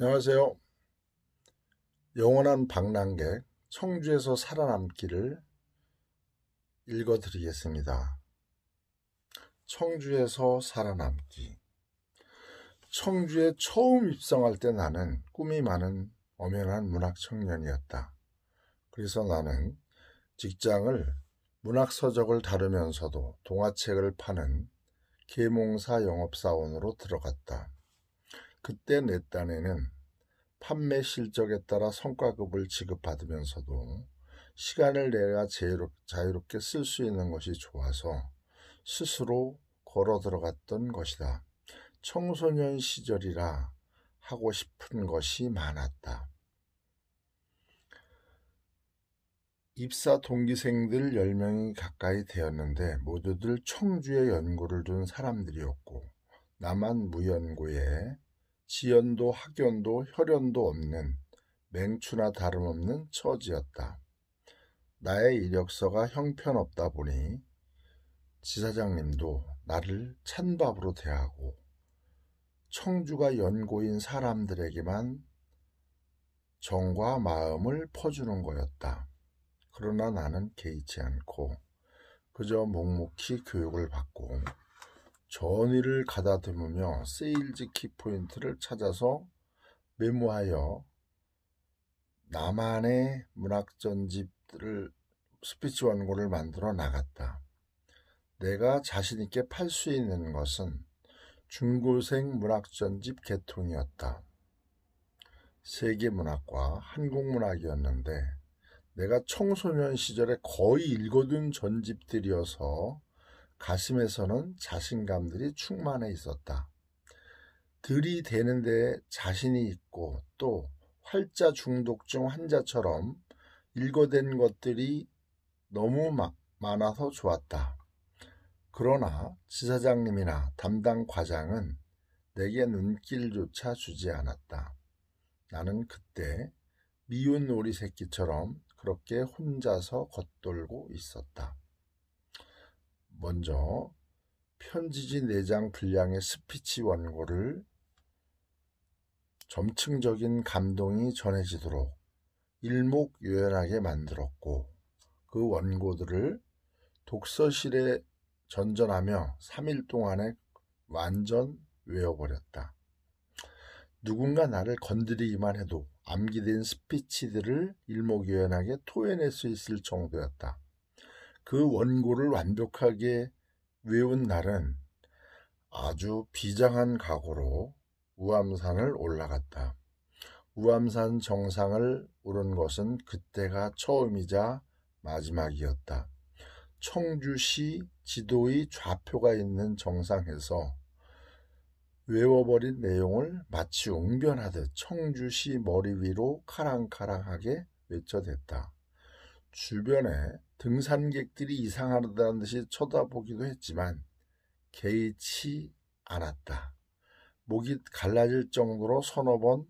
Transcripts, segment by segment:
안녕하세요. 영원한 방랑객 청주에서 살아남기를 읽어드리겠습니다. 청주에서 살아남기. 청주에 처음 입성할 때 나는 꿈이 많은 엄연한 문학 청년이었다. 그래서 나는 직장을 문학서적을 다루면서도 동화책을 파는 계몽사 영업사원으로 들어갔다. 그때 내 딴에는 판매 실적에 따라 성과급을 지급받으면서도 시간을 내가 자유롭게 쓸 수 있는 것이 좋아서 스스로 걸어 들어갔던 것이다. 청소년 시절이라 하고 싶은 것이 많았다. 입사 동기생들 10명이 가까이 되었는데 모두들 청주에 연고를 둔 사람들이었고 나만 무연고에 지연도 학연도 혈연도 없는 맹추나 다름없는 처지였다. 나의 이력서가 형편없다 보니 지사장님도 나를 찬밥으로 대하고 청주가 연고인 사람들에게만 정과 마음을 퍼주는 거였다. 그러나 나는 개의치 않고 그저 묵묵히 교육을 받고 전의를 가다듬으며 세일즈 키포인트를 찾아서 메모하여 나만의 문학전집들을 스피치 원고를 만들어 나갔다. 내가 자신있게 팔 수 있는 것은 중고생 문학전집 개통이었다. 세계문학과 한국문학이었는데 내가 청소년 시절에 거의 읽어둔 전집들이어서 가슴에서는 자신감들이 충만해 있었다. 들이대는데 자신이 있고 또 활자 중독증 환자처럼 읽어댄 것들이 너무 많아서 좋았다. 그러나 지사장님이나 담당 과장은 내게 눈길조차 주지 않았다. 나는 그때 미운 오리 새끼처럼 그렇게 혼자서 겉돌고 있었다. 먼저 편지지 4장 분량의 스피치 원고를 점층적인 감동이 전해지도록 일목요연하게 만들었고 그 원고들을 독서실에 전전하며 3일 동안에 완전 외워버렸다. 누군가 나를 건드리기만 해도 암기된 스피치들을 일목요연하게 토해낼 수 있을 정도였다. 그 원고를 완벽하게 외운 날은 아주 비장한 각오로 우암산을 올라갔다. 우암산 정상을 오른 것은 그때가 처음이자 마지막이었다. 청주시 지도의 좌표가 있는 정상에서 외워버린 내용을 마치 웅변하듯 청주시 머리 위로 카랑카랑하게 외쳐댔다. 주변에 등산객들이 이상하다는 듯이 쳐다보기도 했지만 개의치 않았다. 목이 갈라질 정도로 서너 번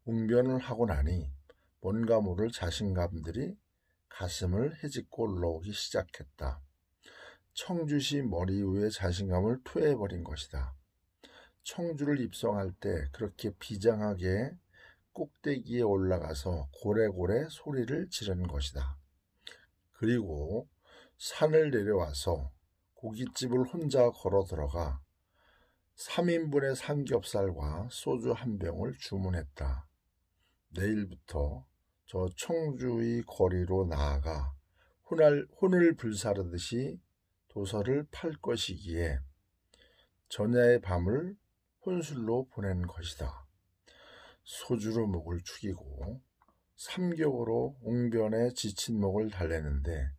웅변을 하고 나니 뭔가 모를 자신감들이 가슴을 헤집고 올라오기 시작했다. 청주시 머리 위에 자신감을 토해버린 것이다. 청주를 입성할 때 그렇게 비장하게 꼭대기에 올라가서 고래고래 소리를 지른 것이다. 그리고 산을 내려와서 고깃집을 혼자 걸어 들어가 3인분의 삼겹살과 소주 한 병을 주문했다. 내일부터 저 청주의 거리로 나아가 혼을 불사르듯이 도서를 팔 것이기에 전야의 밤을 혼술로 보낸 것이다. 소주로 목을 축이고 삼격으로 웅변에 지친 목을 달래는데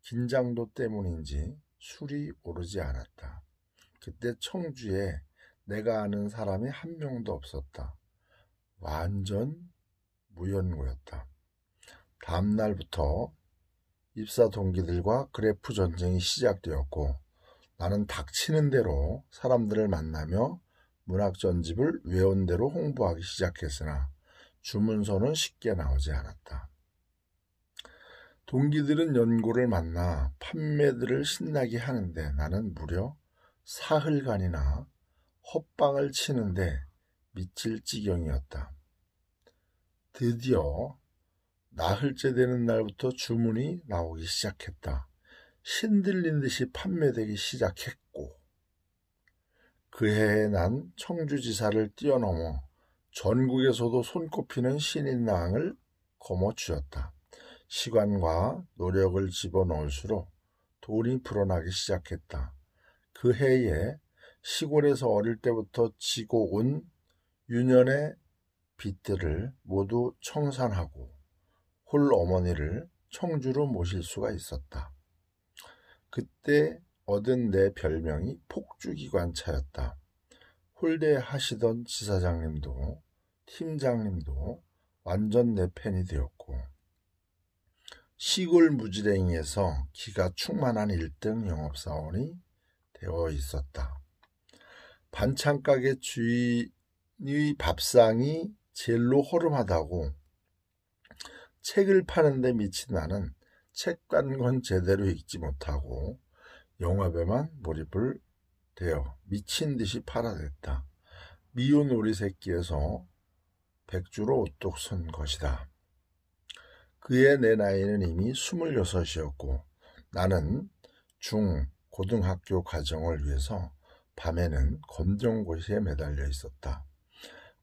긴장도 때문인지 술이 오르지 않았다. 그때 청주에 내가 아는 사람이 한 명도 없었다. 완전 무연고였다. 다음 날부터 입사 동기들과 그래프 전쟁이 시작되었고 나는 닥치는 대로 사람들을 만나며 문학 전집을 외운 대로 홍보하기 시작했으나 주문서는 쉽게 나오지 않았다. 동기들은 연고를 만나 판매들을 신나게 하는데 나는 무려 사흘간이나 헛방을 치는데 미칠 지경이었다. 드디어 나흘째 되는 날부터 주문이 나오기 시작했다. 신들린 듯이 판매되기 시작했고, 그해에 난 청주지사를 뛰어넘어 전국에서도 손꼽히는 신인왕을 거머쥐었다. 시간과 노력을 집어넣을수록 돈이 불어나기 시작했다. 그 해에 시골에서 어릴 때부터 지고 온 유년의 빚들을 모두 청산하고 홀 어머니를 청주로 모실 수가 있었다. 그때 얻은 내 별명이 폭주기관차였다. 홀대 하시던 지사장님도 팀장님도 완전 내 팬이 되었고, 시골 무지랭이에서 기가 충만한 1등 영업사원이 되어 있었다. 반찬가게 주인의 밥상이 제일로 허름하다고 책을 파는데 미친 나는 책 간 건 제대로 읽지 못하고 영화에만 몰입을 되어 미친 듯이 팔아댔다. 미운 오리 새끼에서 백주로 오뚝 선 것이다. 그해 내 나이는 이미 26이었고 나는 고등학교 과정을 위해서 밤에는 검정고시에 매달려 있었다.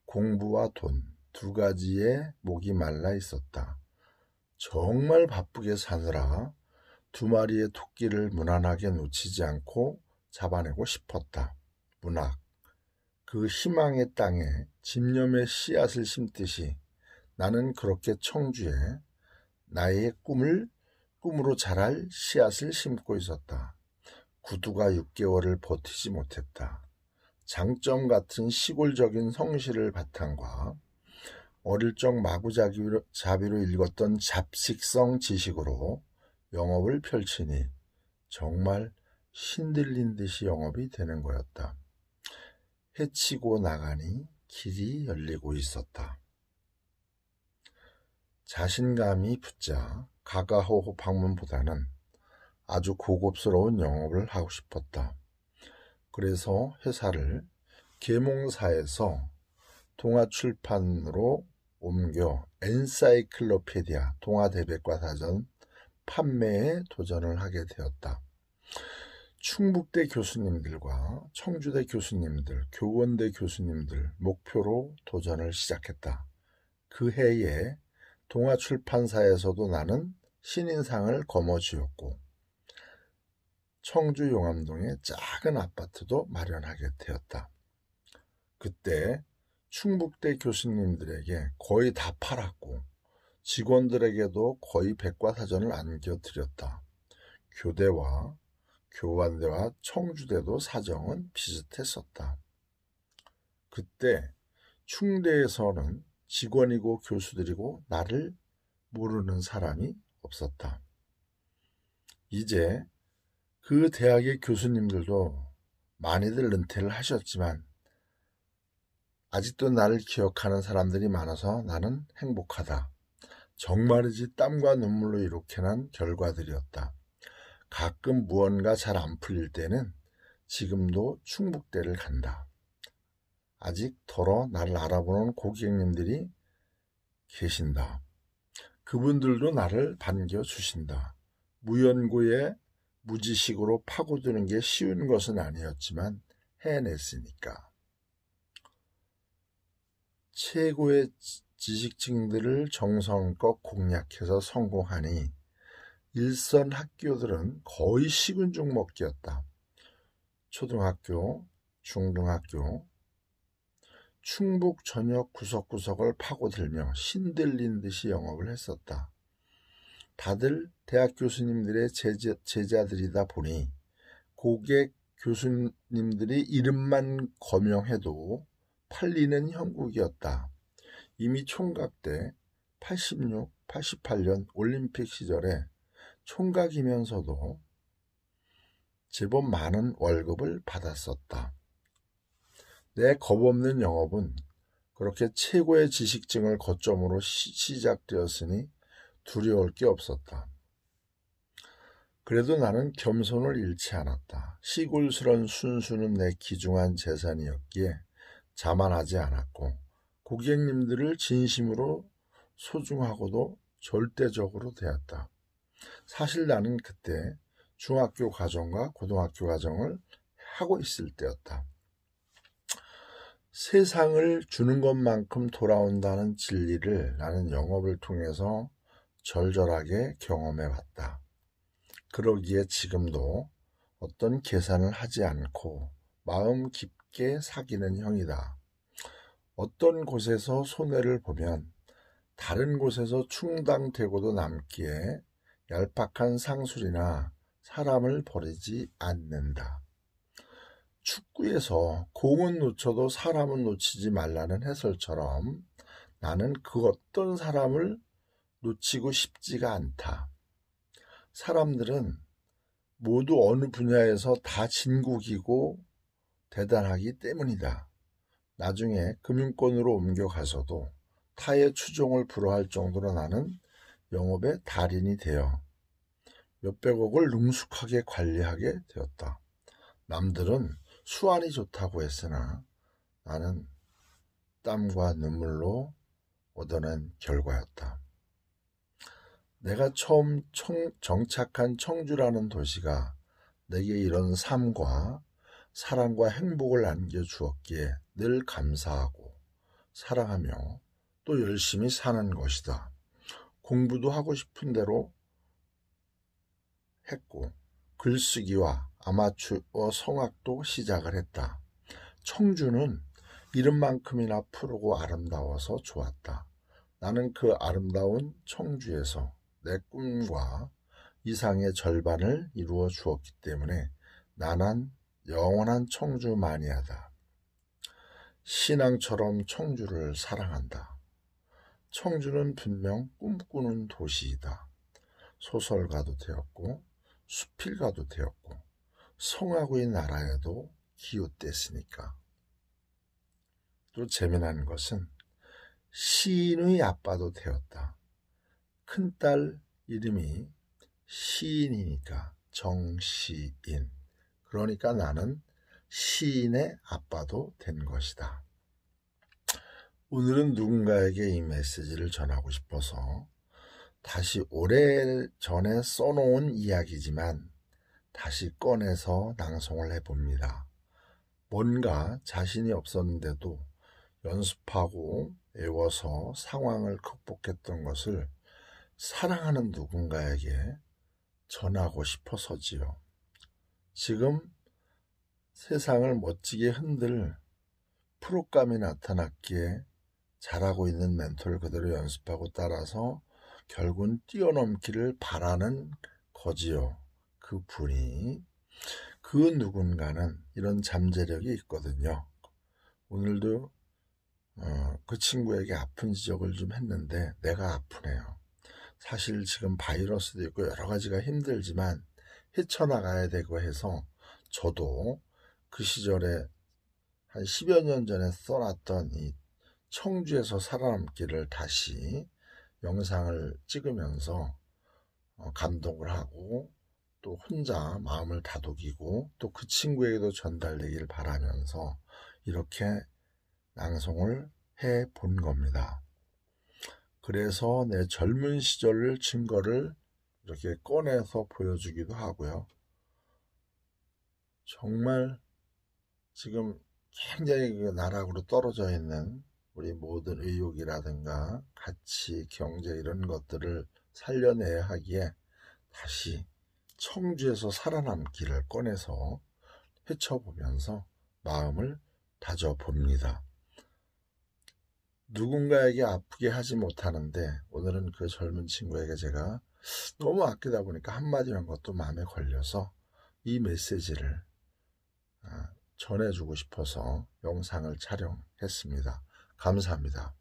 공부와 돈 두 가지에 목이 말라 있었다. 정말 바쁘게 사느라 2마리의 토끼를 무난하게 놓치지 않고 잡아내고 싶었다. 문학, 그 희망의 땅에 집념의 씨앗을 심듯이 나는 그렇게 청주에 나의 꿈으로 자랄 씨앗을 심고 있었다. 구두가 6개월을 버티지 못했다. 장점 같은 시골적인 성실을 바탕과 어릴 적 마구잡이로 읽었던 잡식성 지식으로 영업을 펼치니 정말 신들린 듯이 영업이 되는 거였다. 해치고 나가니 길이 열리고 있었다. 자신감이 붙자 가가호호 방문보다는 아주 고급스러운 영업을 하고 싶었다. 그래서 회사를 계몽사에서 동아출판으로 옮겨 엔사이클로페디아 동아대백과사전 판매에 도전을 하게 되었다. 충북대 교수님들과 청주대 교수님들, 교원대 교수님들 목표로 도전을 시작했다. 그 해에 동아출판사에서도 나는 신인상을 거머쥐었고 청주 용암동에 작은 아파트도 마련하게 되었다. 그때 충북대 교수님들에게 거의 다 팔았고 직원들에게도 거의 백과사전을 안겨드렸다. 교대와 교환대와 청주대도 사정은 비슷했었다. 그때 충대에서는 직원이고 교수들이고 나를 모르는 사람이 없었다. 이제 그 대학의 교수님들도 많이들 은퇴를 하셨지만 아직도 나를 기억하는 사람들이 많아서 나는 행복하다. 정말이지 땀과 눈물로 이렇게 난 결과들이었다. 가끔 무언가 잘 안 풀릴 때는 지금도 충북대를 간다. 아직 더러 나를 알아보는 고객님들이 계신다. 그분들도 나를 반겨주신다. 무연고에 무지식으로 파고드는 게 쉬운 것은 아니었지만 해냈으니까. 최고의 지식층들을 정성껏 공략해서 성공하니 일선 학교들은 거의 식은 죽 먹기였다. 초등학교, 중등학교, 충북 전역 구석구석을 파고들며 신들린 듯이 영업을 했었다. 다들 대학 교수님들의 제자들이다 보니 고객 교수님들이 이름만 거명해도 팔리는 형국이었다. 이미 총각 때 86, 88년 올림픽 시절에 총각이면서도 제법 많은 월급을 받았었다. 내 겁없는 영업은 그렇게 최고의 지식증을 거점으로 시작되었으니 두려울 게 없었다. 그래도 나는 겸손을 잃지 않았다. 시골스런 순수는 내 귀중한 재산이었기에 자만하지 않았고 고객님들을 진심으로 소중하고도 절대적으로 되었다. 사실 나는 그때 중학교 과정과 고등학교 과정을 하고 있을 때였다. 세상을 주는 것만큼 돌아온다는 진리를 나는 영업을 통해서 절절하게 경험해 봤다. 그러기에 지금도 어떤 계산을 하지 않고 마음 깊게 사귀는 형이다. 어떤 곳에서 손해를 보면 다른 곳에서 충당되고도 남기에 얄팍한 상술이나 사람을 버리지 않는다. 축구에서 공은 놓쳐도 사람은 놓치지 말라는 해설처럼 나는 그 어떤 사람을 놓치고 싶지가 않다. 사람들은 모두 어느 분야에서 다 진국이고 대단하기 때문이다. 나중에 금융권으로 옮겨가서도 타의 추종을 불허할 정도로 나는 영업의 달인이 되어 몇백억을 능숙하게 관리하게 되었다. 남들은 수완이 좋다고 했으나 나는 땀과 눈물로 얻어낸 결과였다. 내가 처음 정착한 청주라는 도시가 내게 이런 삶과 사랑과 행복을 안겨주었기에 늘 감사하고 사랑하며 또 열심히 사는 것이다. 공부도 하고 싶은 대로 했고 글쓰기와 아마추어 성악도 시작을 했다. 청주는 이름만큼이나 푸르고 아름다워서 좋았다. 나는 그 아름다운 청주에서 내 꿈과 이상의 절반을 이루어 주었기 때문에 나는 영원한 청주 마니아다. 신앙처럼 청주를 사랑한다. 청주는 분명 꿈꾸는 도시이다. 소설가도 되었고 수필가도 되었고 성악의 나라에도 기웃댔으니까. 또 재미난 것은 시인의 아빠도 되었다. 큰딸 이름이 시인이니까 정시인. 그러니까 나는 시인의 아빠도 된 것이다. 오늘은 누군가에게 이 메시지를 전하고 싶어서 다시 오래전에 써놓은 이야기지만 다시 꺼내서 낭송을 해봅니다. 뭔가 자신이 없었는데도 연습하고 애워서 상황을 극복했던 것을 사랑하는 누군가에게 전하고 싶어서지요. 지금 세상을 멋지게 흔들 프로감이 나타났기에 잘하고 있는 멘토를 그대로 연습하고 따라서 결국은 뛰어넘기를 바라는 거지요. 그 분이, 그 누군가는 이런 잠재력이 있거든요. 오늘도 그 친구에게 아픈 지적을 좀 했는데 내가 아프네요. 사실 지금 바이러스도 있고 여러 가지가 힘들지만 헤쳐나가야 되고 해서 저도 그 시절에 한 10여 년 전에 써놨던 이 청주에서 살아남기를 다시 영상을 찍으면서 감동을 하고 또 혼자 마음을 다독이고 또 그 친구에게도 전달되길 바라면서 이렇게 낭송을 해 본 겁니다. 그래서 내 젊은 시절 증거를 이렇게 꺼내서 보여주기도 하고요. 정말 지금 굉장히 그 나락으로 떨어져 있는 우리 모든 의욕이라든가 가치, 경제 이런 것들을 살려내야 하기에 다시 청주에서 살아남기를 꺼내서 헤쳐보면서 마음을 다져봅니다. 누군가에게 아프게 하지 못하는데 오늘은 그 젊은 친구에게 제가 너무 아끼다 보니까 한마디한 것도 마음에 걸려서 이 메시지를 전해주고 싶어서 영상을 촬영했습니다. 감사합니다.